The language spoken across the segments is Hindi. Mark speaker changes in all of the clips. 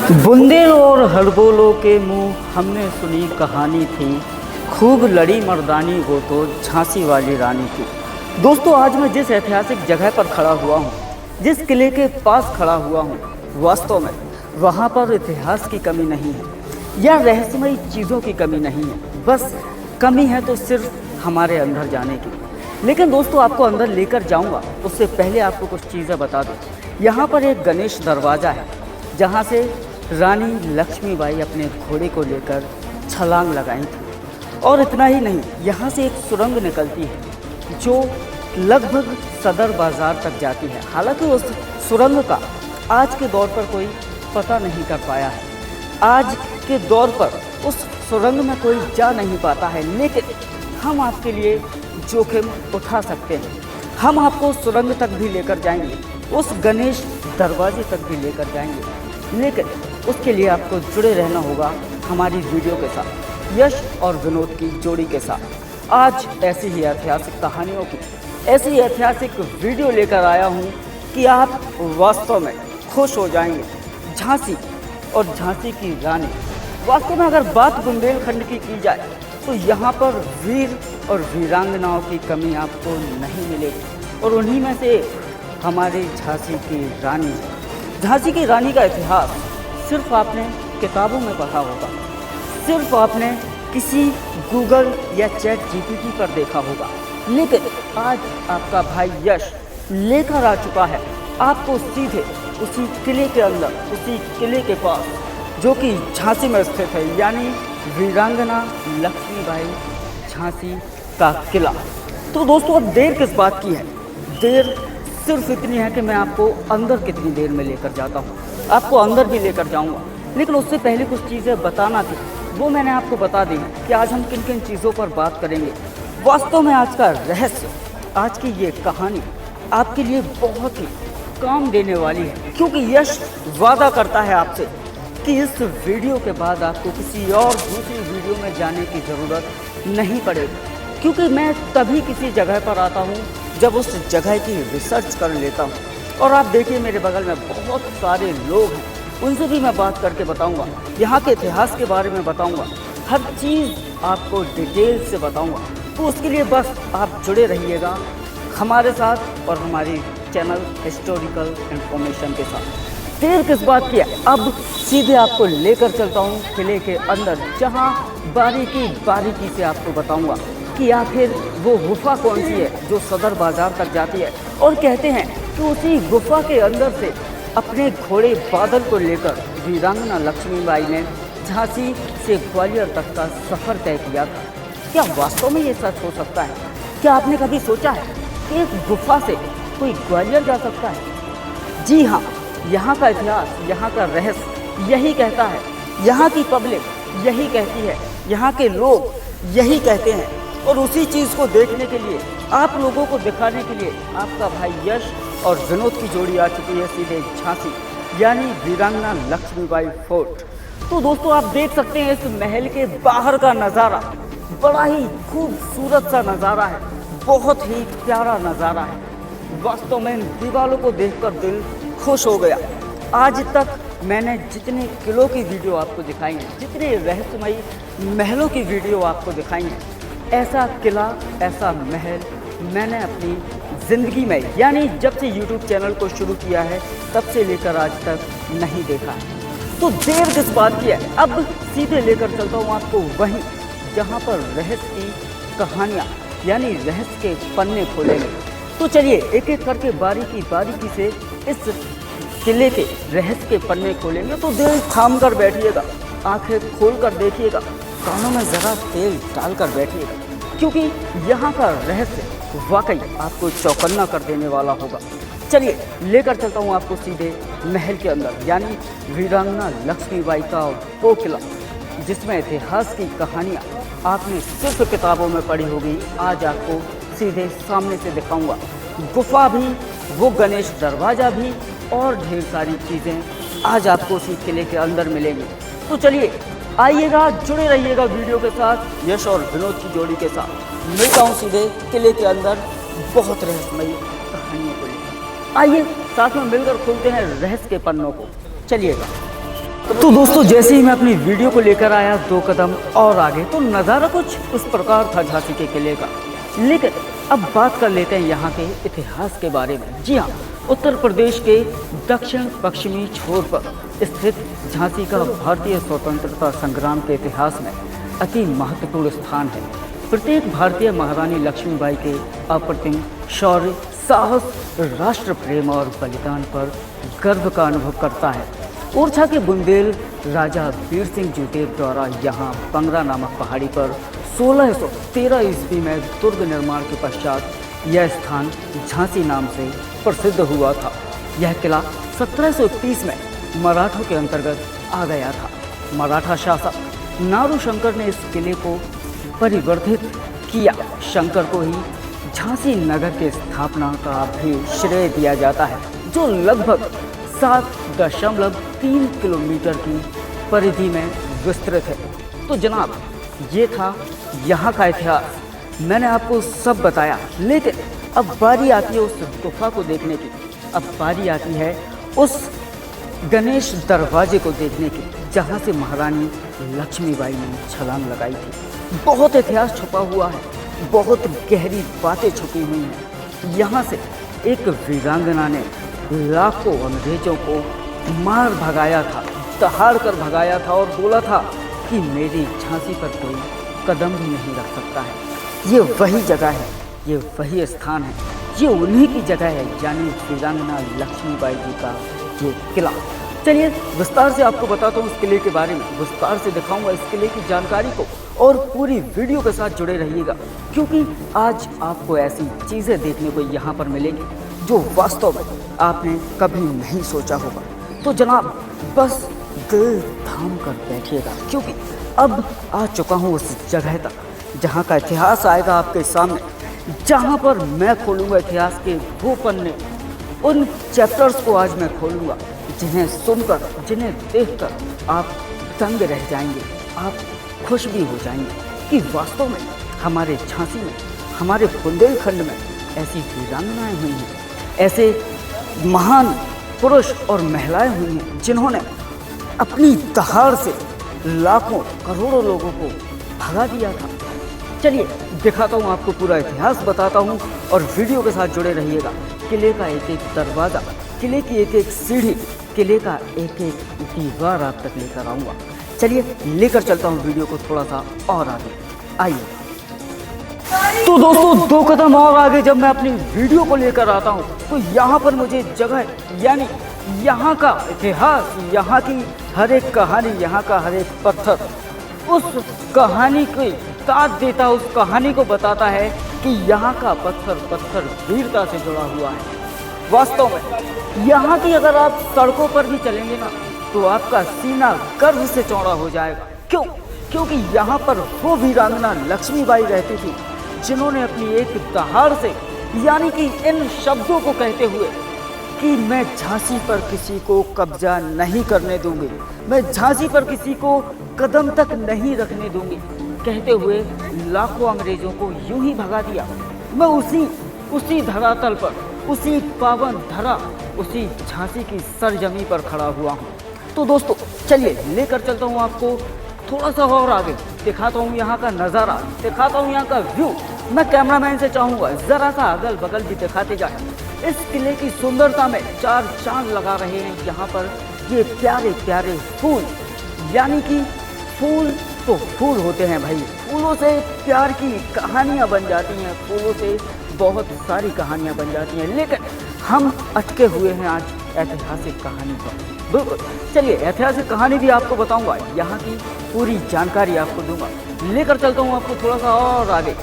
Speaker 1: बुंदेल और हड़बोलों के मुंह हमने सुनी कहानी थी, खूब लड़ी मर्दानी वो तो झांसी वाली रानी थी। दोस्तों, आज मैं जिस ऐतिहासिक जगह पर खड़ा हुआ हूँ, जिस किले के पास खड़ा हुआ हूँ, वास्तव में वहाँ पर इतिहास की कमी नहीं है या रहस्यमयी चीज़ों की कमी नहीं है, बस कमी है तो सिर्फ हमारे अंदर जाने की। लेकिन दोस्तों, आपको अंदर लेकर जाऊँगा उससे पहले आपको कुछ चीज़ें बता दूँ। यहाँ पर एक गणेश दरवाज़ा है जहाँ से रानी लक्ष्मीबाई अपने घोड़े को लेकर छलांग लगाई थी। और इतना ही नहीं, यहाँ से एक सुरंग निकलती है जो लगभग सदर बाज़ार तक जाती है। हालांकि उस सुरंग का आज के दौर पर कोई पता नहीं कर पाया है, आज के दौर पर उस सुरंग में कोई जा नहीं पाता है। लेकिन हम आपके लिए जोखिम उठा सकते हैं, हम आपको सुरंग तक भी लेकर जाएंगे, उस गणेश दरवाजे तक भी लेकर जाएंगे। लेकिन उसके लिए आपको जुड़े रहना होगा हमारी वीडियो के साथ, यश और विनोद की जोड़ी के साथ। आज ऐसी ही ऐतिहासिक कहानियों की ऐसी ऐतिहासिक वीडियो लेकर आया हूँ कि आप वास्तव में खुश हो जाएंगे। झांसी और झांसी की रानी, वास्तव में अगर बात बुंदेलखंड की जाए तो यहाँ पर वीर और वीरांगनाओं की कमी आपको नहीं मिलेगी, और उन्हीं में से हमारी झांसी की रानी। झांसी की रानी का इतिहास सिर्फ आपने किताबों में पढ़ा होगा, सिर्फ आपने किसी गूगल या चैट जीपीटी पर देखा होगा। लेकिन आज आपका भाई यश लेकर आ चुका है आपको सीधे उसी किले के अंदर, उसी किले के पास जो कि झांसी में स्थित है, यानी वीरांगना लक्ष्मीबाई झांसी का किला। तो दोस्तों, अब देर किस बात की है? देर सिर्फ इतनी है कि मैं आपको अंदर कितनी देर में लेकर जाता हूँ, आपको अंदर भी लेकर जाऊँगा। लेकिन उससे पहले कुछ चीज़ें बताना थी, वो मैंने आपको बता दी कि आज हम किन किन चीज़ों पर बात करेंगे। वास्तव में आज का रहस्य, आज की ये कहानी आपके लिए बहुत ही काम देने वाली है, क्योंकि यश वादा करता है आपसे कि इस वीडियो के बाद आपको किसी और दूसरी वीडियो में जाने की ज़रूरत नहीं पड़ेगी, क्योंकि मैं तभी किसी जगह पर आता हूँ जब उस जगह की रिसर्च कर लेता हूँ। और आप देखिए, मेरे बगल में बहुत सारे लोग हैं, उनसे भी मैं बात करके बताऊँगा, यहाँ के इतिहास के बारे में बताऊँगा, हर चीज़ आपको डिटेल से बताऊँगा। तो उसके लिए बस आप जुड़े रहिएगा हमारे साथ और हमारी चैनल हिस्टोरिकल इन्फॉर्मेशन के साथ। देर किस बात की है, अब सीधे आपको लेकर चलता हूँ किले के अंदर, जहाँ बारीकी बारीकी से आपको बताऊँगा कि आखिर वो गुफा कौन सी है जो सदर बाज़ार तक जाती है। और कहते हैं कि उसी गुफा के अंदर से अपने घोड़े बादल को लेकर वीरांगना लक्ष्मीबाई ने झांसी से ग्वालियर तक का सफ़र तय किया था। क्या वास्तव में ये सच हो सकता है? क्या आपने कभी सोचा है कि एक गुफा से कोई ग्वालियर जा सकता है? जी हाँ, यहाँ का इतिहास, यहाँ का रहस्य यही कहता है, यहाँ की पब्लिक यही कहती है, यहाँ के लोग यही कहते हैं। और उसी चीज़ को देखने के लिए, आप लोगों को दिखाने के लिए आपका भाई यश और विनोद की जोड़ी आ चुकी है सीधे झांसी, यानी वीरांगना लक्ष्मीबाई फोर्ट। तो दोस्तों, आप देख सकते हैं इस महल के बाहर का नज़ारा, बड़ा ही खूबसूरत सा नज़ारा है, बहुत ही प्यारा नज़ारा है। वास्तव में इन दीवारों को देखकर दिल खुश हो गया। आज तक मैंने जितने किलों की वीडियो आपको दिखाई है, जितने रहस्यमयी महलों की वीडियो आपको दिखाई है, ऐसा किला, ऐसा महल मैंने अपनी ज़िंदगी में, यानी जब से YouTube चैनल को शुरू किया है तब से लेकर आज तक नहीं देखा है। तो देर किस बात की है, अब सीधे लेकर चलता हूँ आपको वहीं जहाँ पर रहस्य की कहानियाँ, यानी रहस्य के पन्ने खोलेंगे। तो चलिए एक एक करके बारीकी बारीकी से इस किले के रहस्य के पन्ने खोलेंगे। तो दिल थाम कर बैठिएगा, आंखें खोल कर देखिएगा, कानों में ज़रा तेल डालकर बैठिएगा, क्योंकि यहाँ का रहस्य वाकई आपको चौकन्ना कर देने वाला होगा। चलिए लेकर चलता हूँ आपको सीधे महल के अंदर, यानी वीरांगना लक्ष्मीबाई का वो किला जिसमें इतिहास की कहानियाँ आपने सिर्फ किताबों में पढ़ी होगी, आज आपको सीधे सामने से दिखाऊंगा। गुफा भी, वो गणेश दरवाज़ा भी, और ढेर सारी चीज़ें आज आपको उसी किले के अंदर मिलेंगी। तो चलिए आइएगा, जुड़े रहिएगा वीडियो के साथ, यश और विनोद की जोड़ी के साथ। मिलता हूँ सीधे किले के अंदर बहुत रहस्यमयी कहानियों को लेकर। आइए साथ में मिलकर खोलते हैं रहस्य के पन्नों को, चलिएगा। तो दोस्तों जैसे ही मैं अपनी वीडियो को लेकर आया 2 कदम और आगे, तो नज़ारा कुछ इस प्रकार था झांसी के किले का। लेकिन अब बात कर लेते हैं यहाँ के इतिहास के बारे में। जी हाँ, उत्तर प्रदेश के दक्षिण पश्चिमी छोर पर स्थित झांसी का भारतीय स्वतंत्रता संग्राम के इतिहास में अति महत्वपूर्ण स्थान है। प्रत्येक भारतीय महारानी लक्ष्मीबाई के अप्रतिम शौर्य, साहस, राष्ट्र प्रेम और बलिदान पर गर्व का अनुभव करता है। ओरछा के बुंदेल राजा वीर सिंह जुटेब द्वारा यहाँ पंगरा नामक पहाड़ी पर 1613 ईस्वी में दुर्ग निर्माण के पश्चात यह स्थान झांसी नाम से प्रसिद्ध हुआ था। यह किला 1731 में मराठों के अंतर्गत आ गया था। मराठा शासक नारू शंकर ने इस किले को परिवर्तित किया। शंकर को ही झांसी नगर के स्थापना का भी श्रेय दिया जाता है, जो लगभग 7.3 किलोमीटर की परिधि में विस्तृत है। तो जनाब, ये था यहाँ का इतिहास। मैंने आपको सब बताया, लेकिन अब बारी आती है उस गुफा को देखने की। अब बारी आती है उस गणेश दरवाजे को देखने की, जहाँ से महारानी लक्ष्मीबाई ने छलांग लगाई थी। बहुत इतिहास छुपा हुआ है, बहुत गहरी बातें छुपी हुई हैं। यहाँ से एक वीरांगना ने लाखों अंग्रेजों को मार भगाया था, दहाड़ कर भगाया था और बोला था कि मेरी झांसी पर कोई कदम भी नहीं रख सकता है। ये वही जगह है, ये वही स्थान है, ये उन्हीं की जगह है, यानी वीरांगना लक्ष्मीबाई जी का ये किला। चलिए विस्तार से आपको बताता हूँ इस किले के बारे में, विस्तार से दिखाऊंगा इस किले की जानकारी को, और पूरी वीडियो के साथ जुड़े रहिएगा, क्योंकि आज आपको ऐसी चीज़ें देखने को यहाँ पर मिलेंगी जो वास्तव में आपने कभी नहीं सोचा होगा। तो जनाब बस दिल थाम कर बैठिएगा, क्योंकि अब आ चुका हूँ उस जगह तक जहाँ का इतिहास आएगा आपके सामने, जहाँ पर मैं खोलूँगा इतिहास के वो पन्ने, उन चैप्टर्स को आज मैं खोलूँगा जिन्हें सुनकर, जिन्हें देखकर आप दंग रह जाएंगे, आप खुश भी हो जाएंगे कि वास्तव में हमारे झांसी में, हमारे बुंदेलखंड में ऐसी वीरांगनाएं हुई हैं, ऐसे महान पुरुष और महिलाएं हुई हैं जिन्होंने अपनी दहाड़ से लाखों करोड़ों लोगों को भगा दिया था। चलिए दिखाता हूँ आपको, पूरा इतिहास बताता हूँ और वीडियो के साथ जुड़े रहिएगा। किले का एक एक दरवाज़ा, किले की एक एक सीढ़ी, किले का एक एक दीवार आप तक लेकर आऊँगा। चलिए लेकर चलता हूँ वीडियो को थोड़ा सा और आगे, आइए। तो दोस्तों 2 कदम और आगे जब मैं अपनी वीडियो को लेकर आता हूँ, तो यहाँ पर मुझे जगह, यानी यहाँ का इतिहास, यहाँ की हर एक कहानी, यहाँ का हर एक पत्थर उस कहानी की दाद देता, उस कहानी को बताता है कि यहाँ का पत्थर वीरता से जुड़ा हुआ है। वास्तव में यहाँ की अगर आप सड़कों पर भी चलेंगे ना, तो आपका सीना गर्व से चौड़ा हो जाएगा। क्यों? क्योंकि यहाँ पर वो वीरांगना लक्ष्मीबाई रहती थी, जिन्होंने अपनी एक दहाड़ से, यानी कि इन शब्दों को कहते हुए कि मैं झांसी पर किसी को कब्जा नहीं करने दूंगी, मैं झांसी पर किसी को कदम तक नहीं रखने दूंगी, कहते हुए लाखों अंग्रेजों को यूं ही भगा दिया। मैं उसी धरातल पर, उसी पावन धरा, उसी झांसी की सरजमी पर खड़ा हुआ हूँ। तो दोस्तों चलिए लेकर चलता हूँ आपको थोड़ा सा और आगे, दिखाता हूँ यहाँ का नज़ारा, दिखाता हूँ यहाँ का व्यू। मैं कैमरामैन से चाहूँगा ज़रा सा अगल बगल भी दिखाते जाए। इस किले की सुंदरता में 4 चांद लगा रहे हैं यहाँ पर ये प्यारे प्यारे फूल, यानी कि फूल तो फूल होते हैं भाई, फूलों से प्यार की कहानियाँ बन जाती हैं, फूलों से बहुत सारी कहानियाँ बन जाती हैं, लेकिन हम अटके हुए हैं आज ऐतिहासिक कहानी पर। बिल्कुल, चलिए ऐतिहासिक कहानी भी आपको बताऊंगा, यहाँ की पूरी जानकारी आपको दूंगा। लेकर चलता हूँ आपको थोड़ा सा और आगे।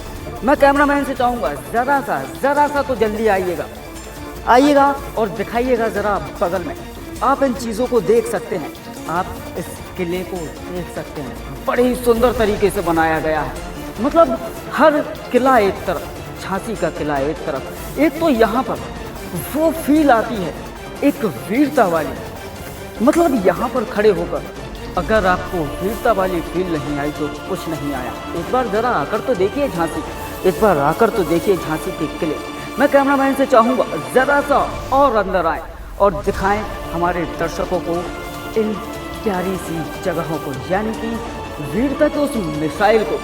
Speaker 1: मैं कैमरामैन से चाहूँगा ज़रा सा तो जल्दी आइएगा और दिखाइएगा ज़रा बगल में। आप इन चीज़ों को देख सकते हैं, आप इस किले को देख सकते हैं, बड़े ही सुंदर तरीके से बनाया गया है। मतलब हर किला एक तरफ, झांसी का किला एक तरफ, एक तो यहाँ पर वो फील आती है एक वीरता वाली। मतलब यहाँ पर खड़े होकर अगर आपको वीरता वाली फील नहीं आई तो कुछ नहीं आया। एक बार ज़रा आकर तो देखिए झांसी, एक बार आकर तो देखिए झांसी के किले। मैं कैमरामैन से चाहूँगा ज़रा सा और अंदर आए और दिखाएं हमारे दर्शकों को इन प्यारी सी जगहों को, यानी कि वीरता के उस मिसाइल को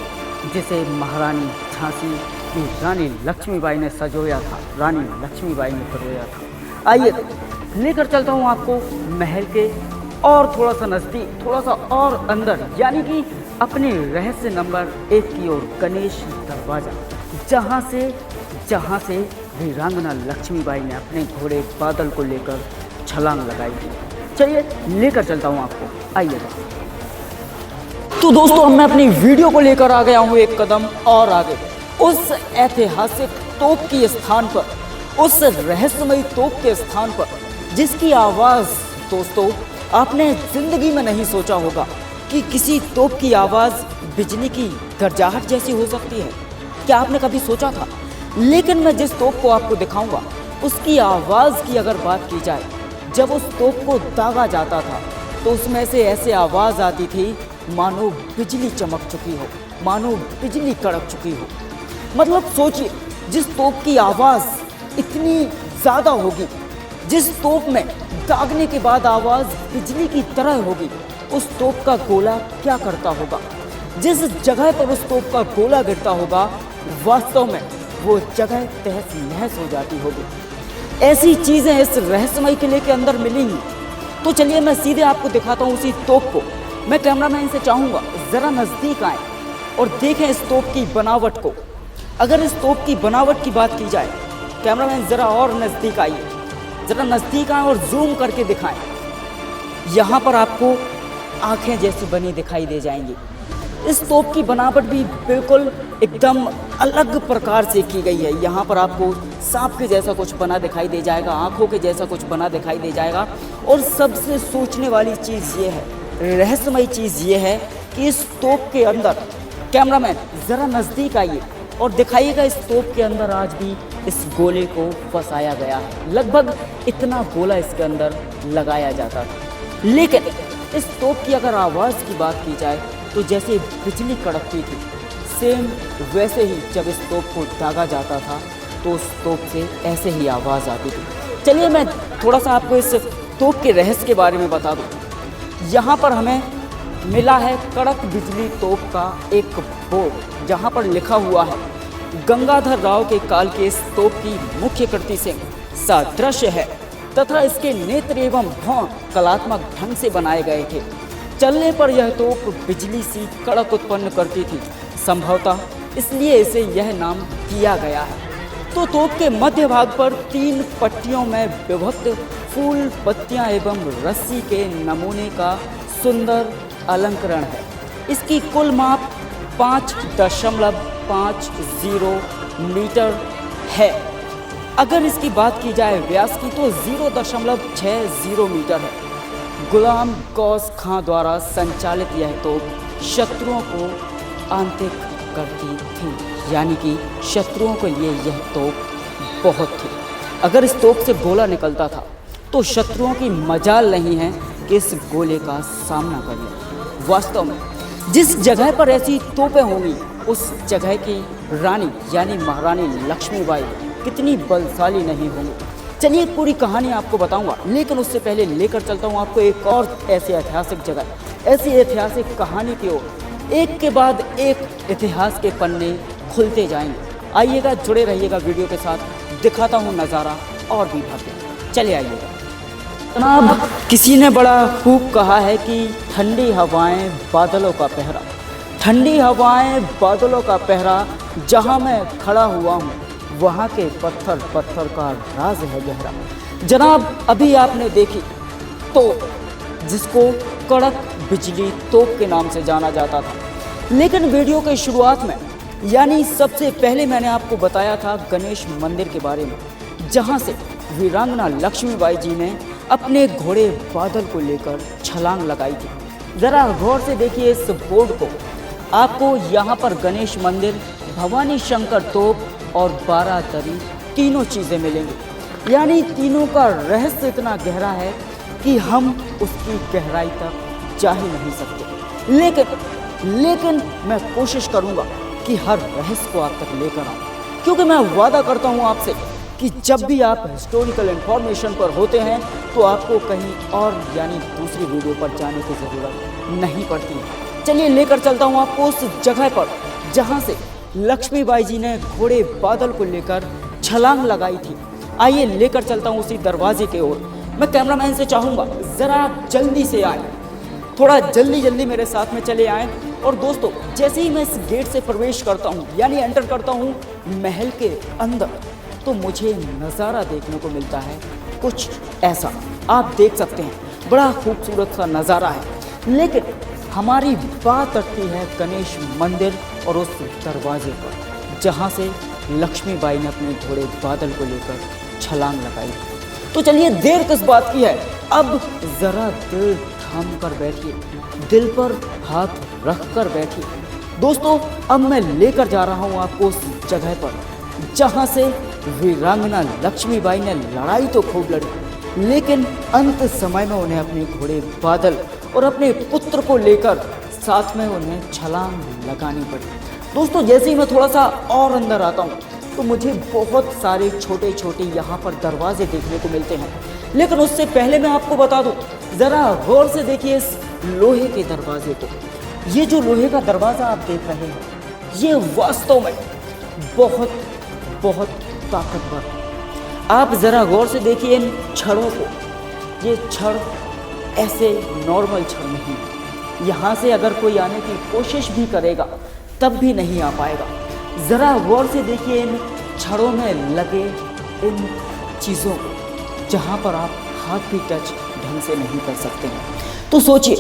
Speaker 1: जिसे महारानी झांसी की रानी लक्ष्मीबाई ने सजोया था, रानी लक्ष्मीबाई ने सजोया था। आइए लेकर चलता हूँ आपको महल के और थोड़ा सा नज़दीक, थोड़ा सा और अंदर, यानी कि अपने रहस्य नंबर 1 की ओर, गणेश दरवाज़ा, जहाँ से वीरांगना लक्ष्मीबाई ने अपने घोड़े बादल को लेकर छलांग लगाई थी। चलिए लेकर चलता हूँ आपको, आइएगा। तो दोस्तों मैं अपनी वीडियो को लेकर आ गया हूँ एक कदम और आगे, उस ऐतिहासिक तोप के स्थान पर, उस रहस्यमयी तोप के स्थान पर जिसकी आवाज़ दोस्तों आपने ज़िंदगी में नहीं सोचा होगा कि किसी तोप की आवाज़ बिजली की गरजाहट जैसी हो सकती है। क्या आपने कभी सोचा था? लेकिन मैं जिस तोप को आपको दिखाऊंगा उसकी आवाज़ की अगर बात की जाए, जब उस तोप को दागा जाता था तो उसमें से ऐसे आवाज़ आती थी मानो बिजली चमक चुकी हो, मानो बिजली कड़क चुकी हो। मतलब सोचिए, जिस तोप की आवाज़ इतनी ज़्यादा होगी, जिस तोप में दागने के बाद आवाज़ बिजली की तरह होगी, उस तोप का गोला क्या करता होगा? जिस जगह पर उस तोप का गोला गिरता होगा, वास्तव में वो जगह तहस नहस हो जाती होगी। ऐसी चीज़ें इस रहस्यमयी किले के अंदर मिलेंगी। तो चलिए मैं सीधे आपको दिखाता हूँ उसी तोप को। मैं कैमरामैन से चाहूँगा ज़रा नज़दीक आएँ और देखें इस तोप की बनावट को। अगर इस तोप की बनावट की बात की जाए, कैमरामैन ज़रा और नज़दीक आइए, ज़रा नज़दीक आएँ और जूम करके दिखाएं। यहाँ पर आपको आँखें जैसी बनी दिखाई दे जाएंगी। इस तोप की बनावट भी बिल्कुल एकदम अलग प्रकार से की गई है। यहाँ पर आपको सांप के जैसा कुछ बना दिखाई दे जाएगा, आँखों के जैसा कुछ बना दिखाई दे जाएगा। और सबसे सोचने वाली चीज़ ये है, रहस्यमयी चीज़ ये है कि इस तोप के अंदर, कैमरामैन ज़रा नज़दीक आइए और दिखाइएगा, इस तोप के अंदर आज भी इस गोले को फंसाया गया है। लगभग इतना गोला इसके अंदर लगाया जाता था। लेकिन इस तोप की अगर आवाज़ की बात की जाए तो जैसे बिजली कड़कती थी, सेम वैसे ही जब इस तोप को दागा जाता था तो उस तोप से ऐसे ही आवाज़ आती थी। चलिए मैं थोड़ा सा आपको इस तोप के रहस्य के बारे में बता दूँ। यहाँ पर हमें मिला है कड़क बिजली तोप का एक बोर्ड, जहाँ पर लिखा हुआ है गंगाधर राव के काल के इस तोप की मुख्य कृति से सादृश्य है तथा इसके नेत्र एवं भौं कलात्मक ढंग से बनाए गए थे। चलने पर यह तोप बिजली सी कड़क उत्पन्न करती थी, संभवतः इसलिए इसे यह नाम दिया गया है। तो तोप के मध्य भाग पर 3 पट्टियों में विभक्त फूल, पत्तियां एवं रस्सी के नमूने का सुंदर अलंकरण है। इसकी कुल माप 5.50 मीटर है। अगर इसकी बात की जाए व्यास की तो 0.60 मीटर है। गुलाम गौस खां द्वारा संचालित यह तोप शत्रुओं को आंतक करती थी, यानी कि शत्रुओं के लिए यह तोप बहुत थी। अगर इस तोप से गोला निकलता था तो शत्रुओं की मजाल नहीं है कि इस गोले का सामना कर लें। वास्तव में जिस जगह पर ऐसी तोपें होंगी, उस जगह की रानी यानी महारानी लक्ष्मीबाई कितनी बलशाली नहीं होंगी। चलिए पूरी कहानी आपको बताऊंगा, लेकिन उससे पहले लेकर चलता हूं आपको एक और ऐसी ऐतिहासिक जगह, ऐसी ऐतिहासिक कहानी की ओर। एक के बाद एक इतिहास के पन्ने खुलते जाएंगे। आइएगा, जुड़े रहिएगा वीडियो के साथ, दिखाता हूं नज़ारा और भी भव्य। चले आइएगा। जनाब, किसी ने बड़ा खूब कहा है कि ठंडी हवाएं बादलों का पहरा, ठंडी हवाएं बादलों का पहरा, जहां मैं खड़ा हुआ हूं वहां के पत्थर पत्थर का राज है गहरा। जनाब, अभी आपने देखी तो जिसको कड़क बिजली तोप के नाम से जाना जाता था, लेकिन वीडियो के शुरुआत में यानी सबसे पहले मैंने आपको बताया था गणेश मंदिर के बारे में, जहां से वीरांगना लक्ष्मीबाई जी ने अपने घोड़े बादल को लेकर छलांग लगाई थी। ज़रा गौर से देखिए इस बोर्ड को। आपको यहाँ पर गणेश मंदिर, भवानी शंकर तोप और 12 तरी तीनों चीज़ें मिलेंगी। यानी तीनों का रहस्य इतना गहरा है कि हम उसकी गहराई तक जा ही नहीं सकते। लेकिन मैं कोशिश करूँगा कि हर रहस्य को आप तक लेकर आऊँ, क्योंकि मैं वादा करता हूँ आपसे कि जब भी आप हिस्टोरिकल इन्फॉर्मेशन पर होते हैं तो आपको कहीं और यानी दूसरी वीडियो पर जाने की ज़रूरत नहीं पड़ती है। चलिए लेकर चलता हूँ आपको उस जगह पर जहाँ से लक्ष्मीबाई जी ने घोड़े बादल को लेकर छलांग लगाई थी। आइए लेकर चलता हूँ उसी दरवाजे की ओर। मैं कैमरामैन से चाहूँगा ज़रा आप जल्दी से आए, थोड़ा जल्दी मेरे साथ में चले आएँ। और दोस्तों जैसे ही मैं इस गेट से प्रवेश करता हूँ यानी एंटर करता हूँ महल के अंदर, तो मुझे नज़ारा देखने को मिलता है कुछ ऐसा। आप देख सकते हैं बड़ा खूबसूरत सा नज़ारा है। लेकिन हमारी बात अटती है गणेश मंदिर और उस दरवाजे पर जहाँ से लक्ष्मीबाई ने अपने घोड़े बादल को लेकर छलांग लगाई। तो चलिए देर किस बात की है, अब ज़रा दिल थाम कर बैठिए, दिल पर हाथ रख कर बैठिए। दोस्तों अब मैं लेकर जा रहा हूँ आपको उस जगह पर जहाँ से वीरांगना लक्ष्मीबाई ने लड़ाई तो खूब लड़ी, लेकिन अंत समय में उन्हें अपने घोड़े बादल और अपने पुत्र को लेकर साथ में उन्हें छलांग लगानी पड़ी। दोस्तों जैसे ही मैं थोड़ा सा और अंदर आता हूँ तो मुझे बहुत सारे छोटे छोटे यहाँ पर दरवाजे देखने को मिलते हैं। लेकिन उससे पहले मैं आपको बता दूँ, ज़रा गौर से देखिए इस लोहे के दरवाजे को। ये जो लोहे का दरवाज़ा आप देख रहे हैं ये वास्तव में बहुत बहुत ताकतवर है। आप ज़रा गौर से देखिए इन छड़ों को। ये छड़ ऐसे नॉर्मल छड़ नहीं है, यहाँ से अगर कोई आने की कोशिश भी करेगा तब भी नहीं आ पाएगा। ज़रा गौर से देखिए इन छड़ों में लगे इन चीज़ों को जहाँ पर आप हाथ भी टच ढंग से नहीं कर सकते हैं। तो सोचिए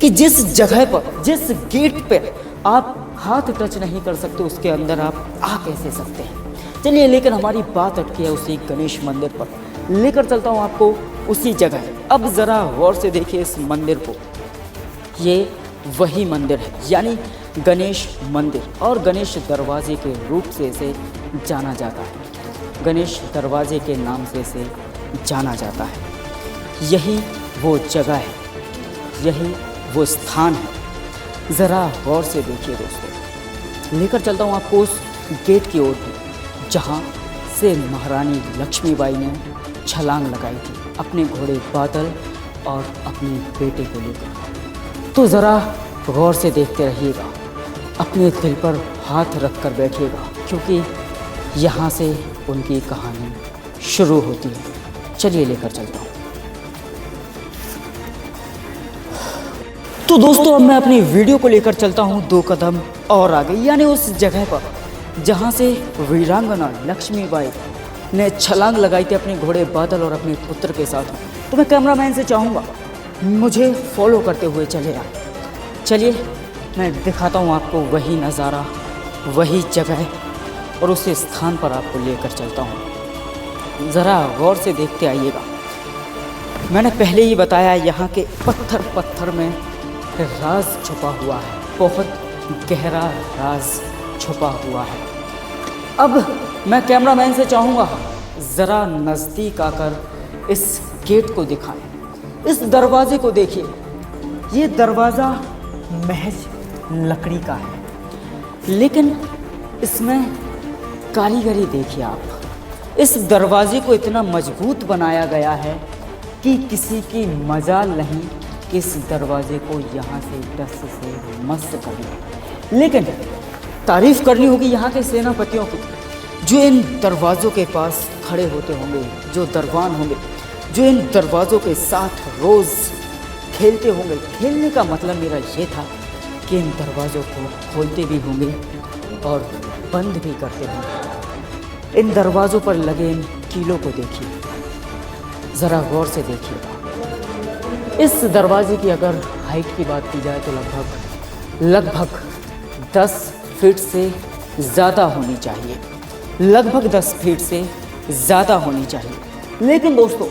Speaker 1: कि जिस जगह पर, जिस गेट पर आप हाथ टच नहीं कर सकते उसके अंदर आप आ कैसे सकते हैं। चलिए लेकिन हमारी बात अटकी है उसी गणेश मंदिर पर, लेकर चलता हूँ आपको उसी जगह। अब ज़रा गौर से देखिए इस मंदिर को। ये वही मंदिर है यानी गणेश मंदिर, और गणेश दरवाजे के रूप से इसे जाना जाता है, गणेश दरवाजे के नाम से इसे जाना जाता है। यही वो जगह है, यही वो स्थान है। ज़रा गौर से देखिए दोस्तों, लेकर चलता हूँ आपको उस गेट की ओर जहाँ से महारानी लक्ष्मीबाई ने छलांग लगाई थी अपने घोड़े बादल और अपने बेटे को लेकर। तो ज़रा गौर से देखते रहिएगा, अपने दिल पर हाथ रख कर बैठिएगा, क्योंकि यहाँ से उनकी कहानी शुरू होती है। चलिए लेकर चलता हूँ। तो दोस्तों अब मैं अपनी वीडियो को लेकर चलता हूँ 2 कदम और आगे, यानी उस जगह पर जहाँ से वीरांगना लक्ष्मीबाई ने छलांग लगाई थी अपने घोड़े बादल और अपने पुत्र के साथ। तो मैं कैमरामैन से चाहूँगा मुझे फॉलो करते हुए चले आए। चलिए मैं दिखाता हूँ आपको वही नज़ारा, वही जगह और उस स्थान पर आपको लेकर चलता हूँ। ज़रा गौर से देखते आइएगा। मैंने पहले ही बताया यहाँ के पत्थर पत्थर में राज छुपा हुआ है, बहुत गहरा राज छुपा हुआ है। अब मैं कैमरामैन से चाहूँगा ज़रा नज़दीक आकर इस गेट को दिखाएं, इस दरवाजे को देखिए। ये दरवाज़ा महज लकड़ी का है, लेकिन इसमें कारीगरी देखिए आप। इस दरवाजे को इतना मजबूत बनाया गया है कि किसी की मजाल नहीं कि इस दरवाजे को यहाँ से डस से मस कर ले। लेकिन तारीफ़ करनी होगी यहाँ के सेनापतियों की, जो इन दरवाज़ों के पास खड़े होते होंगे, जो दरबान होंगे, जो इन दरवाज़ों के साथ रोज़ खेलते होंगे। खेलने का मतलब मेरा ये था कि इन दरवाज़ों को खोलते भी होंगे और बंद भी करते होंगे। इन दरवाज़ों पर लगे इन कीलों को देखिए, ज़रा गौर से देखिएगा। इस दरवाजे की अगर हाइट की बात की जाए तो लगभग 10 फीट से ज़्यादा होनी चाहिए, लगभग 10 फीट से ज़्यादा होनी चाहिए। लेकिन दोस्तों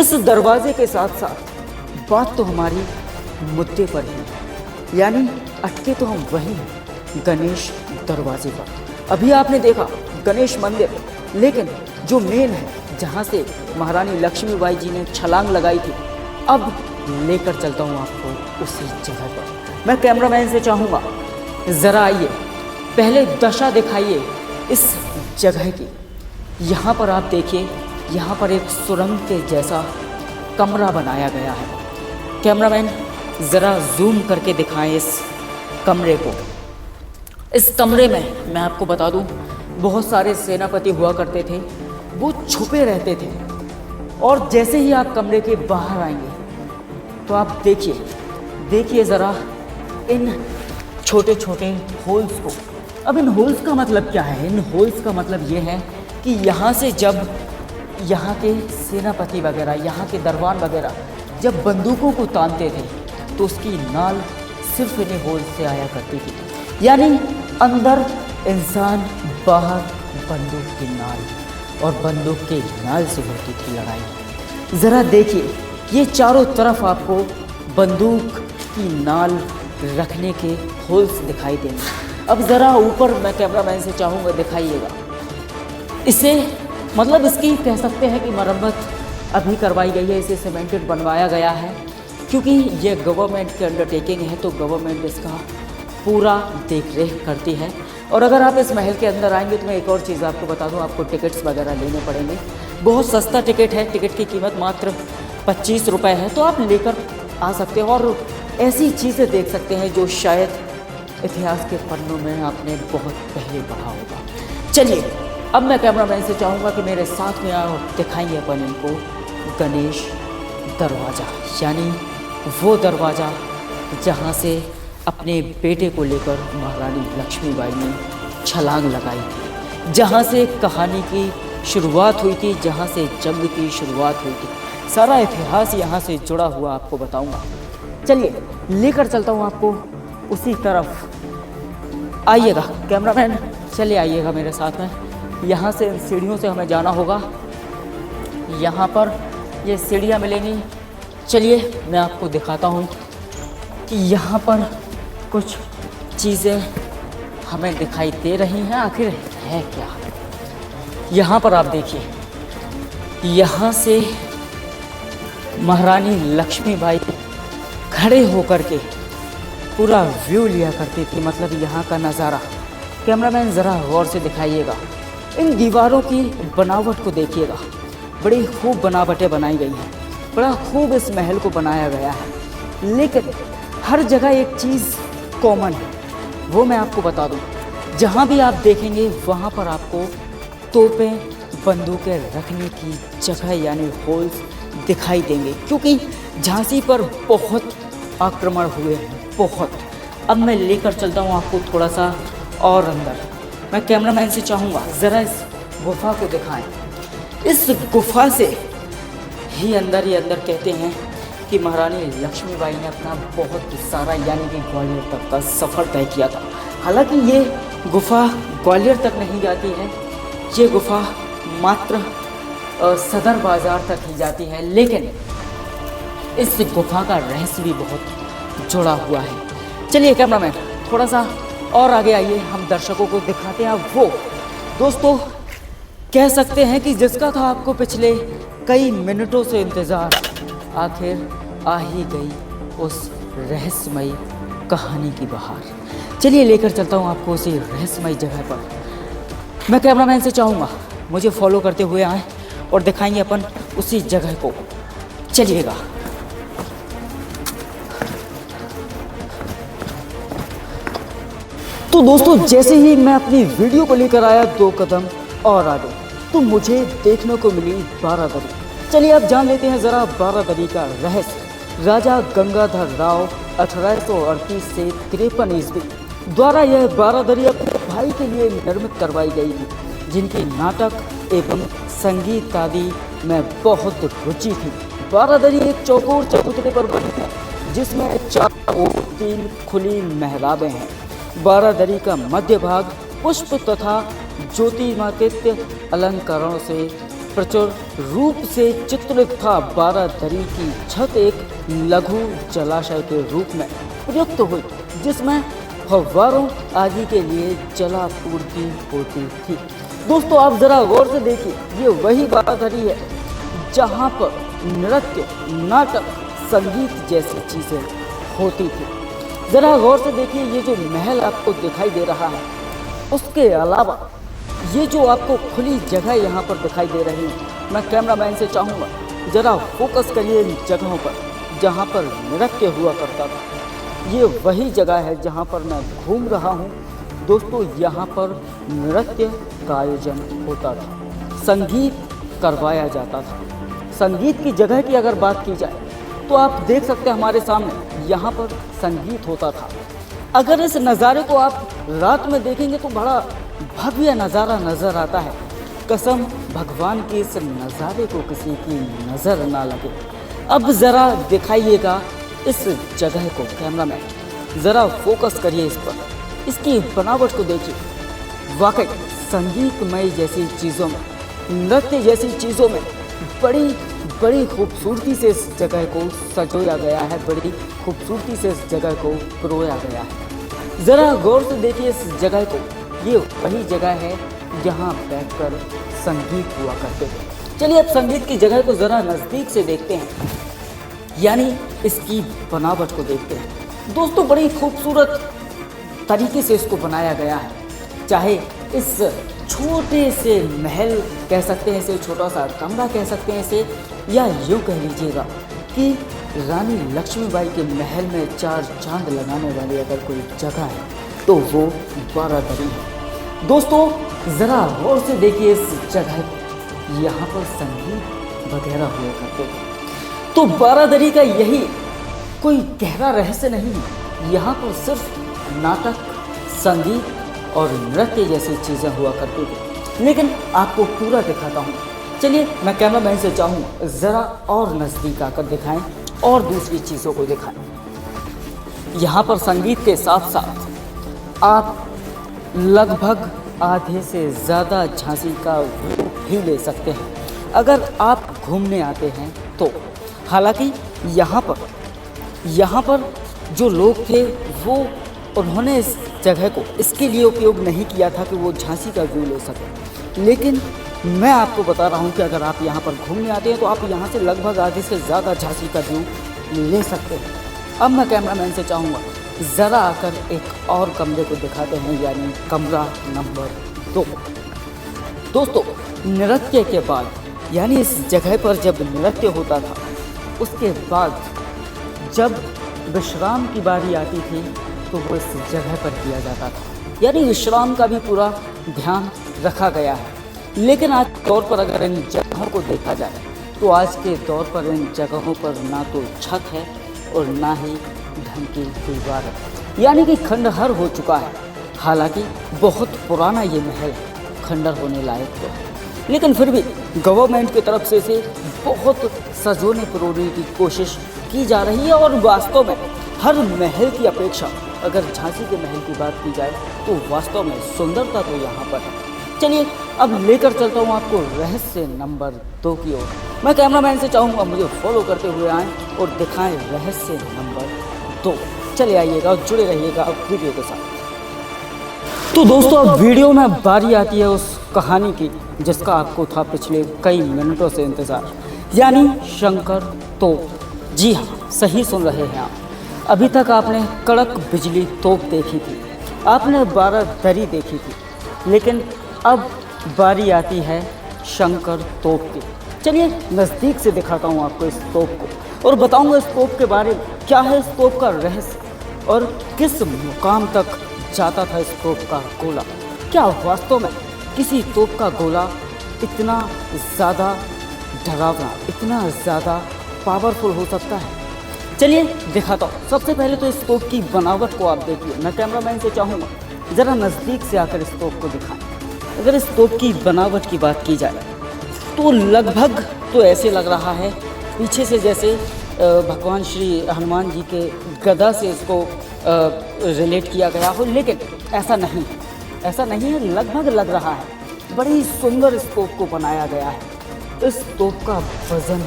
Speaker 1: इस दरवाजे के साथ साथ बात तो हमारी मुद्दे पर ही है, यानी अटके तो हम वही हैं गणेश दरवाजे पर। अभी आपने देखा गणेश मंदिर, लेकिन जो मेन है जहाँ से महारानी लक्ष्मीबाई जी ने छलांग लगाई थी, अब लेकर चलता हूँ आपको उसी जगह पर। मैं कैमरामैन से चाहूँगा ज़रा आइए, पहले दशा दिखाइए इस जगह की। यहाँ पर आप देखिए, यहाँ पर एक सुरंग के जैसा कमरा बनाया गया है। कैमरामैन ज़रा जूम करके दिखाएं इस कमरे को। इस कमरे में मैं आपको बता दूं, बहुत सारे सेनापति हुआ करते थे, वो छुपे रहते थे। और जैसे ही आप कमरे के बाहर आएंगे तो आप देखिए ज़रा इन छोटे छोटे होल्स को। अब इन होल्स का मतलब क्या है? इन होल्स का मतलब ये है कि यहाँ से जब यहाँ के सेनापति वगैरह, यहाँ के दरबान वगैरह जब बंदूकों को तानते थे तो उसकी नाल सिर्फ इन्हीं होल्स से आया करती थी। यानी अंदर इंसान, बाहर बंदूक की नाल, और बंदूक के नाल से होती थी लड़ाई। ज़रा देखिए, ये चारों तरफ आपको बंदूक की नाल रखने के होल्स दिखाई देंगे। अब ज़रा ऊपर मैं कैमरामैन से चाहूँगा दिखाइएगा। इसे मतलब इसकी कह सकते हैं कि मरम्मत अभी करवाई गई है, इसे सीमेंटेड बनवाया गया है, क्योंकि ये गवर्नमेंट की अंडरटेकिंग है तो गवर्नमेंट इसका पूरा देख रेख करती है। और अगर आप इस महल के अंदर आएंगे तो मैं एक और चीज़ आपको बता दूं, आपको टिकट्स वगैरह लेने पड़ेंगे। बहुत सस्ता टिकट है, टिकट की कीमत मात्र 25 रुपये है, तो आप लेकर आ सकते हो और ऐसी चीज़ें देख सकते हैं जो शायद इतिहास के पन्नों में आपने बहुत पहले पढ़ा होगा। चलिए, अब मैं कैमरामैन से चाहूँगा कि मेरे साथ में आओ, दिखाएंगे अपन इनको गणेश दरवाज़ा, यानी वो दरवाज़ा जहाँ से अपने बेटे को लेकर महारानी लक्ष्मीबाई ने छलांग लगाई थी, जहाँ से कहानी की शुरुआत हुई थी, जहाँ से जंग की शुरुआत हुई थी। सारा इतिहास यहाँ से जुड़ा हुआ आपको बताऊँगा। चलिए, लेकर चलता हूँ आपको उसी तरफ। आइएगा कैमरामैन, चलिए आइएगा मेरे साथ में। यहाँ से सीढ़ियों से हमें जाना होगा, यहाँ पर ये सीढ़ियाँ मिलेंगी। चलिए मैं आपको दिखाता हूँ कि यहाँ पर कुछ चीज़ें हमें दिखाई दे रही हैं, आखिर है क्या। यहाँ पर आप देखिए, यहाँ से महारानी लक्ष्मीबाई खड़े होकर के पूरा व्यू लिया करती थी, मतलब यहाँ का नज़ारा। कैमरामैन ज़रा गौर से दिखाइएगा, इन दीवारों की बनावट को देखिएगा, बड़ी खूब बनावटें बनाई गई हैं, बड़ा खूब इस महल को बनाया गया है। लेकिन हर जगह एक चीज़ कॉमन है, वो मैं आपको बता दूं, जहाँ भी आप देखेंगे वहाँ पर आपको तोपें, बंदूकें रखने की जगह यानी होल्स दिखाई देंगे, क्योंकि झांसी पर बहुत आक्रमण हुए हैं, बहुत। अब मैं लेकर चलता हूँ आपको थोड़ा सा और अंदर। मैं कैमरामैन से चाहूँगा ज़रा इस गुफा को दिखाएं। इस गुफा से ही अंदर कहते हैं कि महारानी लक्ष्मीबाई ने अपना बहुत सारा यानी कि ग्वालियर तक का सफ़र तय किया था। हालांकि ये गुफा ग्वालियर तक नहीं जाती है, ये गुफा मात्र सदर बाज़ार तक ही जाती है, लेकिन इस गुफा का रहस्य भी बहुत जुड़ा हुआ है। चलिए कैमरामैन, थोड़ा सा और आगे आइए, हम दर्शकों को दिखाते हैं वो दोस्तों कह सकते हैं कि जिसका था आपको पिछले कई मिनटों से इंतज़ार, आखिर आ ही गई उस रहस्यमयी कहानी की बहार। चलिए लेकर चलता हूँ आपको उसी रहस्यमयी जगह पर। मैं कैमरामैन से चाहूँगा मुझे फॉलो करते हुए आएँ और दिखाएंगे अपन उसी जगह को। चलिएगा। तो दोस्तों जैसे ही मैं अपनी वीडियो को लेकर आया 2 कदम और आगे, तो मुझे देखने को मिली बारादरी। चलिए अब जान लेते हैं ज़रा बारादरी का रहस्य। राजा गंगाधर राव 1838 से 53 ईस्वी द्वारा यह बारादरी अपने भाई के लिए निर्मित करवाई गई थी, जिनकी नाटक एवं संगीत आदि में बहुत रुचि थी। बारादरी एक चौकोर चबूतरे पर बनी है, जिसमें 4 और 3 खुली महराबें हैं। बारादरी का मध्य भाग पुष्प तथा ज्योतिर्मयित अलंकारों से प्रचुर रूप से चित्रित था। बारादरी की छत एक लघु जलाशय के रूप में प्रयुक्त हुई, जिसमें फव्वारों आदि के लिए जलापूर्ति होती थी। दोस्तों आप जरा गौर से देखिए, ये वही बारादरी है जहाँ पर नृत्य, नाटक, संगीत जैसी चीज़ें होती थी। ज़रा गौर से देखिए, ये जो महल आपको दिखाई दे रहा है, उसके अलावा ये जो आपको खुली जगह यहाँ पर दिखाई दे रही है, मैं कैमरामैन से चाहूँगा ज़रा फोकस करिए इन जगहों पर जहाँ पर नृत्य हुआ करता था। ये वही जगह है जहाँ पर मैं घूम रहा हूँ। दोस्तों, यहाँ पर नृत्य का आयोजन होता था, संगीत करवाया जाता था। संगीत की जगह की अगर बात की जाए तो आप देख सकते हैं हमारे सामने यहाँ पर संगीत होता था। अगर इस नज़ारे को आप रात में देखेंगे तो बड़ा भव्य नज़ारा नज़र आता है। कसम भगवान की इस नज़ारे को किसी की नज़र ना लगे। अब ज़रा दिखाइएगा इस जगह को, कैमरामैन ज़रा फोकस करिए इस पर, इसकी बनावट को देखिए। वाकई संगीतमय जैसी चीज़ों में, नृत्य जैसी चीज़ों में बड़ी खूबसूरती से इस जगह को सजोया गया है, बड़ी खूबसूरती से इस जगह को परोया गया है। ज़रा गौर से देखिए इस जगह को। ये वही जगह है जहाँ बैठकर संगीत हुआ करते थे। चलिए अब संगीत की जगह को ज़रा नज़दीक से देखते हैं, यानी इसकी बनावट को देखते हैं। दोस्तों, बड़ी खूबसूरत तरीके से इसको बनाया गया है। चाहे इस छोटे से महल कह सकते हैं इसे, छोटा सा कमरा कह सकते हैं इसे, या यूँ कह लीजिएगा कि रानी लक्ष्मीबाई के महल में 4 चांद लगाने वाली अगर कोई जगह है तो वो बारादरी है। दोस्तों, ज़रा गौर से देखिए इस जगह को, यहाँ पर संगीत वगैरह हुआ करते थे। तो बारादरी का यही कोई गहरा रहस्य नहीं है। यहाँ पर सिर्फ नाटक, संगीत और नृत्य जैसी चीज़ें हुआ करती थी। लेकिन आपको पूरा दिखाता हूँ। चलिए मैं कैमरामैन से चाहूँ ज़रा और नज़दीक आकर दिखाएं और दूसरी चीज़ों को दिखाएं। यहाँ पर संगीत के साथ साथ आप लगभग आधे से ज़्यादा झांसी का व्यू भी ले सकते हैं अगर आप घूमने आते हैं तो। हालांकि यहाँ पर जो लोग थे वो उन्होंने इस जगह को इसके लिए उपयोग नहीं किया था कि वो झांसी का व्यू ले सकें। लेकिन मैं आपको बता रहा हूँ कि अगर आप यहाँ पर घूमने आते हैं तो आप यहाँ से लगभग आधे से ज़्यादा झांसी का व्यू ले सकते हैं। अब मैं कैमरामैन से चाहूँगा ज़रा आकर एक और कमरे को दिखाते हैं, यानी कमरा नंबर 2। दोस्तों, नृत्य के बाद, यानी इस जगह पर जब नृत्य होता था उसके बाद जब विश्राम की बारी आती थी तो वो इस जगह पर किया जाता था, यानी विश्राम का भी पूरा ध्यान रखा गया है। लेकिन आज के दौर पर अगर इन जगहों को देखा जाए तो आज के दौर पर इन जगहों पर ना तो छत है और ना ही ढंग की दीवार है, यानी कि खंडहर हो चुका है। हालांकि बहुत पुराना ये महल खंडहर होने लायक तो है, लेकिन फिर भी गवर्नमेंट की तरफ से इसे बहुत सजोने परोने की कोशिश की जा रही है। और वास्तव में हर महल की अपेक्षा अगर झांसी के महल की बात की जाए तो वास्तव में सुंदरता तो यहाँ पर है। चलिए अब लेकर चलता हूँ आपको रहस्य नंबर 2 की ओर। मैं कैमरामैन से चाहूँगा मुझे फॉलो करते हुए आएँ और दिखाएं रहस्य नंबर 2। चले आइएगा और जुड़े रहिएगा वीडियो के साथ। तो दोस्तों, अब वीडियो में बारी आती है उस कहानी की जिसका आपको था पिछले कई मिनटों से इंतज़ार, यानी शंकर तोप। जी हाँ, सही सुन रहे हैं आप। अभी तक आपने कड़क बिजली तोप देखी थी, आपने बारादरी देखी थी, लेकिन अब बारी आती है शंकर तोप की। चलिए नज़दीक से दिखाता हूँ आपको इस तोप को और बताऊँगा इस तोप के बारे में, क्या है इस तोप का रहस्य और किस मुकाम तक जाता था इस तोप का गोला। क्या वास्तव में किसी तोप का गोला इतना ज़्यादा डरावना, इतना ज़्यादा पावरफुल हो सकता है? चलिए दिखाता हूँ। सबसे पहले तो इस तोप की बनावट को आप देखिए। मैं कैमरामैन से चाहूँगा ज़रा नज़दीक से आकर इस तोप को दिखाएं। अगर इस तोप की बनावट की बात की जाए तो लगभग तो ऐसे लग रहा है पीछे से जैसे भगवान श्री हनुमान जी के गदा से इसको रिलेट किया गया हो, लेकिन ऐसा नहीं है, लगभग लग रहा है। बड़ी सुंदर इस तोप को बनाया गया है। इस तोप का वज़न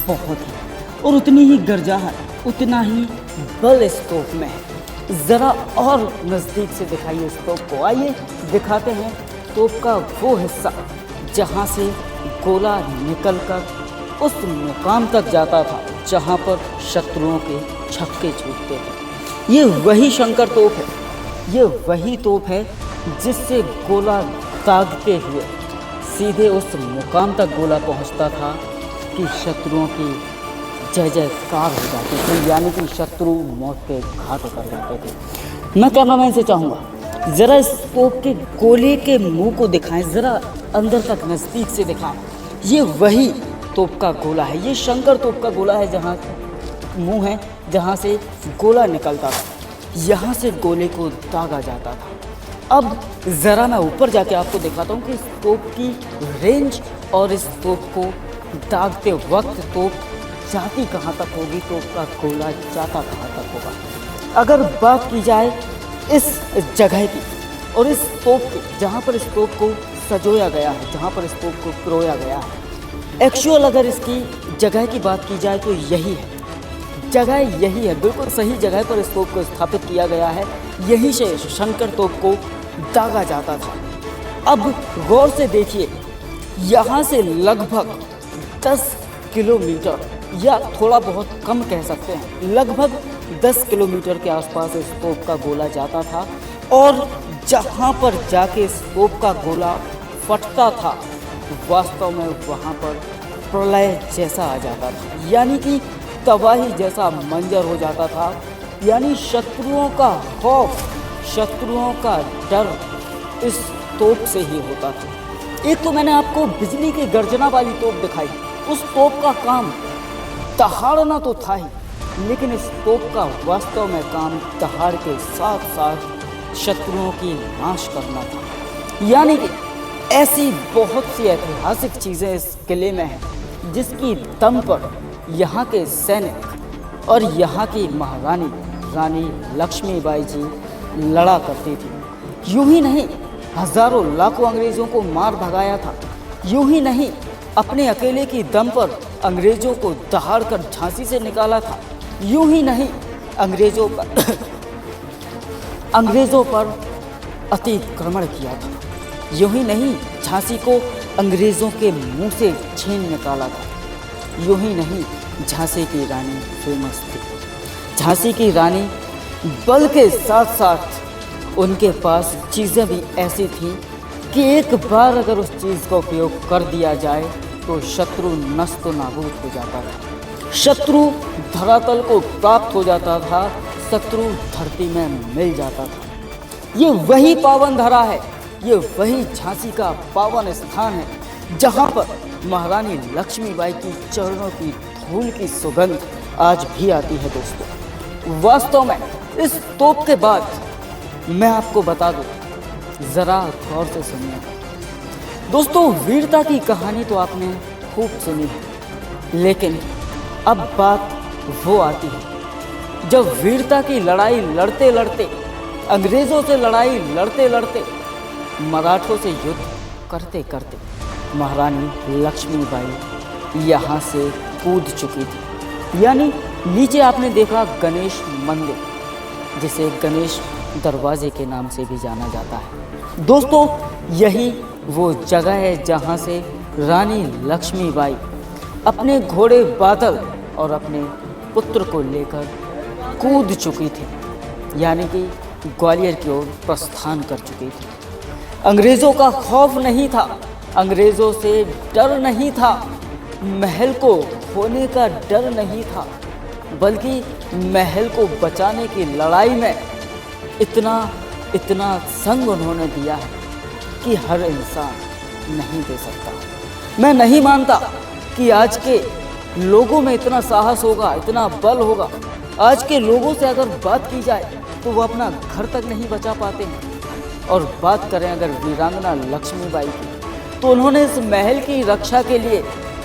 Speaker 1: बहुत है और उतनी ही गर्जाहट, उतना ही बल इस तोप में है। ज़रा और नज़दीक से दिखाइए इस तोप को। आइए दिखाते हैं तोप का वो हिस्सा जहाँ से गोला निकलकर उस मुकाम तक जाता था जहाँ पर शत्रुओं के छक्के छूटते थे। ये वही शंकर तोप है, ये वही तोप है जिससे गोला दागते हुए सीधे उस मुकाम तक गोला पहुंचता था कि शत्रुओं की जय जयकार हो जाती थी, यानी कि शत्रु मौत के घाट उतर जाते थे। मैं कैमरामैन से चाहूँगा ज़रा इस तोप के गोले के मुंह को दिखाएं, ज़रा अंदर तक नज़दीक से दिखाएं। ये वही तोप का गोला है, ये शंकर तोप का गोला है, जहाँ मुंह है जहाँ से गोला निकलता था, यहाँ से गोले को दागा जाता था। अब ज़रा मैं ऊपर जाके आपको दिखाता हूँ कि इस तोप की रेंज और इस तोप को दागते वक्त तोप जाती कहाँ तक होगी, तोप का गोला जाता कहाँ तक होगा। अगर बात की जाए इस जगह की और इस तोप की, जहाँ पर इस तोप को सजोया गया है, जहाँ पर इस तोप को पिरोया गया है, एक्चुअल अगर इसकी जगह की बात की जाए तो यही है, जगह यही है, बिल्कुल सही जगह पर इस तोप को स्थापित किया गया है। यहीं से शंकर तोप को दागा जाता था। अब गौर से देखिए, यहाँ से लगभग 10 किलोमीटर या थोड़ा बहुत कम कह सकते हैं, लगभग 10 किलोमीटर के आसपास इस तोप का गोला जाता था और जहाँ पर जाके इस तोप का गोला फटता था, वास्तव में वहाँ पर प्रलय जैसा आ जाता था, यानी कि तबाही जैसा मंजर हो जाता था। यानी शत्रुओं का खौफ, शत्रुओं का डर इस तोप से ही होता था। एक तो मैंने आपको बिजली की गर्जना वाली तोप दिखाई, उस तोप का काम दहाड़ना तो था ही, लेकिन इस तोप का वास्तव में काम दहाड़ के साथ साथ शत्रुओं की नाश करना था। यानी कि ऐसी बहुत सी ऐतिहासिक चीज़ें इस किले में हैं जिसकी दम पर यहाँ के सैनिक और यहाँ की महारानी रानी लक्ष्मीबाई जी लड़ा करती थी। यूं ही नहीं, हजारों लाखों अंग्रेज़ों को मार भगाया था। यूं ही नहीं, अपने अकेले की दम पर अंग्रेज़ों को दहाड़ कर झांसी से निकाला था। यूं ही नहीं, अंग्रेज़ों पर अतिक्रमण किया था। यूं ही नहीं, झांसी को अंग्रेज़ों के मुंह से छीन निकाला था। यूं ही नहीं, झांसी की रानी फेमस थी। झांसी की रानी बल के साथ साथ उनके पास चीज़ें भी ऐसी थीं कि एक बार अगर उस चीज़ का उपयोग कर दिया जाए तो शत्रु नष्ट नाबूद हो जाता था, शत्रु धरातल को प्राप्त हो जाता था, शत्रु धरती में मिल जाता था। ये वही पावन धरा है, ये वही झांसी का पावन स्थान है जहाँ पर महारानी लक्ष्मीबाई की चरणों की धूल की सुगंध आज भी आती है। दोस्तों, वास्तव में इस तोप के बाद मैं आपको बता दूं, ज़रा गौर से सुनिए दोस्तों। वीरता की कहानी तो आपने खूब सुनी है, लेकिन अब बात वो आती है जब वीरता की लड़ाई लड़ते लड़ते, अंग्रेज़ों से लड़ाई लड़ते लड़ते, मराठों से युद्ध करते करते महारानी लक्ष्मीबाई यहाँ से कूद चुकी थी। यानी नीचे आपने देखा गणेश मंदिर, जिसे गणेश दरवाजे के नाम से भी जाना जाता है। दोस्तों, यही वो जगह है जहाँ से रानी लक्ष्मीबाई अपने घोड़े बादल और अपने पुत्र को लेकर कूद चुकी थी, यानी कि ग्वालियर की ओर प्रस्थान कर चुकी थी। अंग्रेज़ों का खौफ नहीं था, अंग्रेज़ों से डर नहीं था, महल को खोने का डर नहीं था, बल्कि महल को बचाने की लड़ाई में इतना संग उन्होंने दिया है कि हर इंसान नहीं दे सकता। मैं नहीं मानता कि आज के लोगों में इतना साहस होगा, इतना बल होगा। आज के लोगों से अगर बात की जाए तो वो अपना घर तक नहीं बचा पाते हैं। और बात करें अगर वीरांगना लक्ष्मीबाई की, तो उन्होंने इस महल की रक्षा के लिए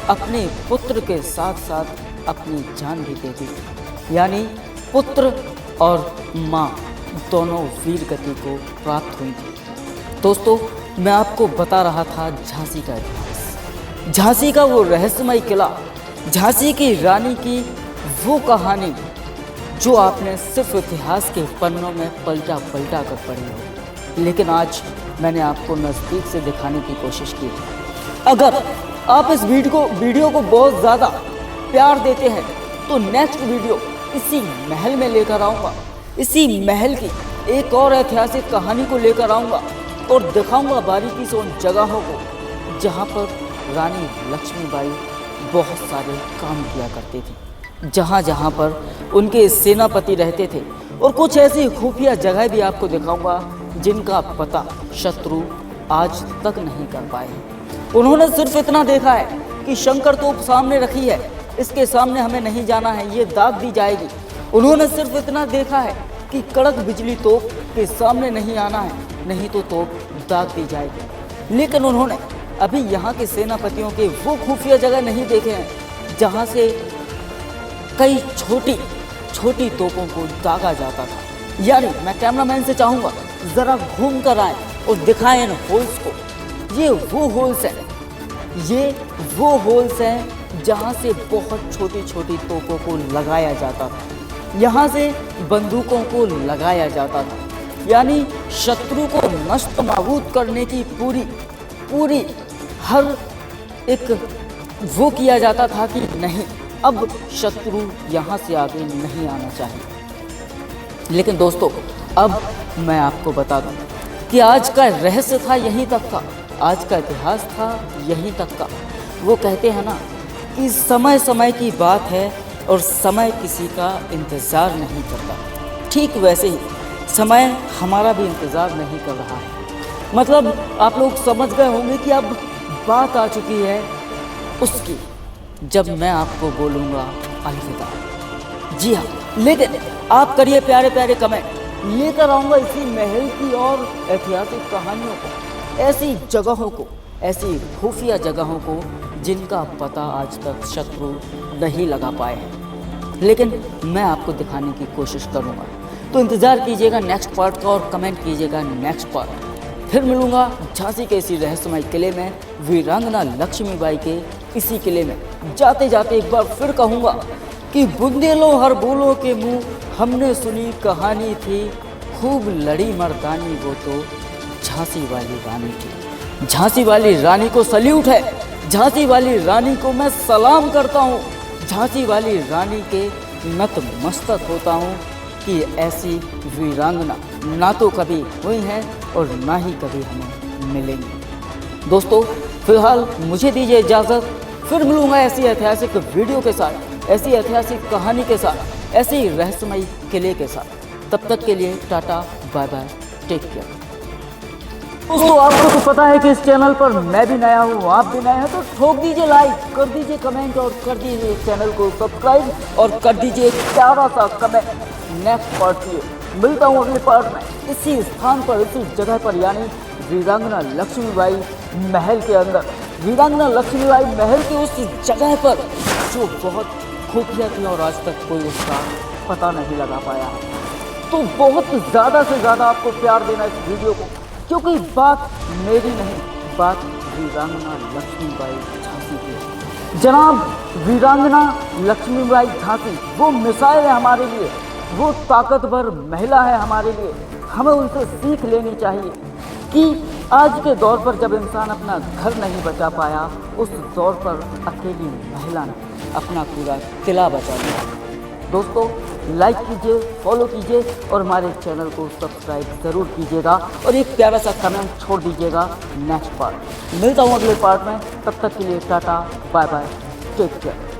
Speaker 1: अपने पुत्र के साथ साथ अपनी जान भी दे दी। यानी पुत्र और माँ दोनों वीर गति को प्राप्त हुई थी। दोस्तों, मैं आपको बता रहा था झांसी का इतिहास, झांसी का वो रहस्यमय किला, झांसी की रानी की वो कहानी जो आपने सिर्फ इतिहास के पन्नों में पलटा पलटा कर पढ़ी हो, लेकिन आज मैंने आपको नज़दीक से दिखाने की कोशिश की है। अगर आप इस वीडियो को बहुत ज़्यादा प्यार देते हैं तो नेक्स्ट वीडियो इसी महल में लेकर आऊँगा, इसी महल की एक और ऐतिहासिक कहानी को लेकर आऊँगा और दिखाऊंगा बारीकी से उन जगहों को जहाँ पर रानी लक्ष्मीबाई बहुत सारे काम किया करते थे, जहाँ जहाँ पर उनके सेनापति रहते थे। और कुछ ऐसी खुफिया जगह भी आपको दिखाऊंगा जिनका पता शत्रु आज तक नहीं कर पाए हैं। उन्होंने सिर्फ इतना देखा है कि शंकर तोप सामने रखी है, इसके सामने हमें नहीं जाना है, ये दाग दी जाएगी। उन्होंने सिर्फ इतना देखा है कि कड़क बिजली तोप के सामने नहीं आना है, नहीं तो तोप दाग दी जाएगी। लेकिन उन्होंने अभी यहाँ के सेनापतियों के वो खुफिया जगह नहीं देखे हैं जहाँ से कई छोटी छोटी तोपों को दागा जाता था। यानी मैं कैमरामैन से चाहूँगा ज़रा घूम कर आए और दिखाएं इन होल्स को। ये वो होल्स हैं, ये वो होल्स हैं जहाँ से बहुत छोटी छोटी तोपों को लगाया जाता था, यहाँ से बंदूकों को लगाया जाता था। यानी शत्रु को नष्ट नाबूद करने की पूरी हर एक वो किया जाता था कि नहीं, अब शत्रु यहाँ से आगे नहीं आना चाहिए। लेकिन दोस्तों, अब मैं आपको बता दूं कि आज का रहस्य था यहीं तक का, आज का इतिहास था यहीं तक का। वो कहते हैं ना कि समय समय की बात है और समय किसी का इंतज़ार नहीं करता। ठीक वैसे ही समय हमारा भी इंतज़ार नहीं कर रहा है। मतलब आप लोग समझ गए होंगे कि अब बात आ चुकी है उसकी, जब मैं आपको बोलूँगा अलविदा। जी हाँ, लेकिन आप करिए प्यारे प्यारे कमेंट, लेकर आऊँगा इसी महल की और ऐतिहासिक कहानियों को, ऐसी जगहों को, ऐसी खुफिया जगहों को जिनका पता आज तक शत्रु नहीं लगा पाए हैं। लेकिन मैं आपको दिखाने की कोशिश करूँगा, तो इंतज़ार कीजिएगा नेक्स्ट पार्ट का और कमेंट कीजिएगा नेक्स्ट पार्ट। फिर मिलूँगा झांसी के इसी रहस्यमय किले में, वीरांगना लक्ष्मीबाई के इसी किले में। जाते जाते एक बार फिर कहूँगा कि बुंदेलो हर बोलो के मुँह हमने सुनी कहानी थी, खूब लड़ी मर्दानी वो तो झांसी वाली रानी थी। झांसी वाली रानी को सल्यूट है, झांसी वाली रानी को मैं सलाम करता हूँ, झांसी वाली रानी के नतमस्तक होता हूँ कि ऐसी वीरांगना ना तो कभी हुई है और ना ही कभी हमें मिलेंगी। दोस्तों, फिलहाल मुझे दीजिए इजाज़त, फिर मिलूँगा ऐसी ऐतिहासिक वीडियो के साथ, ऐसी ऐतिहासिक कहानी के साथ, ऐसी रहस्यमयी किले के साथ। तब तक के लिए tata bye bye, take care. दोस्तों, आपको तो पता है कि इस चैनल पर मैं भी नया हूँ, आप भी नए हैं, तो ठोक दीजिए लाइक, कर दीजिए कमेंट और कर दीजिए चैनल को सब्सक्राइब और कर दीजिए एक प्यारा सा कमेंट। नेक्स्ट पार्ट के मिलता हूँ अगले पार्ट में, इसी स्थान पर, इसी जगह पर, यानी वीरांगना लक्ष्मीबाई महल के अंदर, वीरांगना लक्ष्मीबाई महल की उस जगह पर जो बहुत खुफिया थी और आज तक कोई उसका पता नहीं लगा पाया है। तो बहुत ज़्यादा से ज़्यादा आपको प्यार देना इस वीडियो को, क्योंकि बात मेरी नहीं, बात वीरांगना लक्ष्मीबाई झांसी की। जनाब वीरांगना लक्ष्मीबाई झांसी वो मिसाइल है हमारे लिए, वो ताकतवर महिला है हमारे लिए। हमें उनसे सीख लेनी चाहिए कि आज के दौर पर जब इंसान अपना घर नहीं बचा पाया, उस दौर पर अकेली महिला ने अपना पूरा किला बचा लिया। दोस्तों, लाइक कीजिए, फॉलो कीजिए और हमारे चैनल को सब्सक्राइब ज़रूर कीजिएगा और एक प्यारा सा कमेंट छोड़ दीजिएगा नेक्स्ट पार्ट। मिलता हूँ अगले पार्ट में, तब तक के लिए tata bye bye, take care.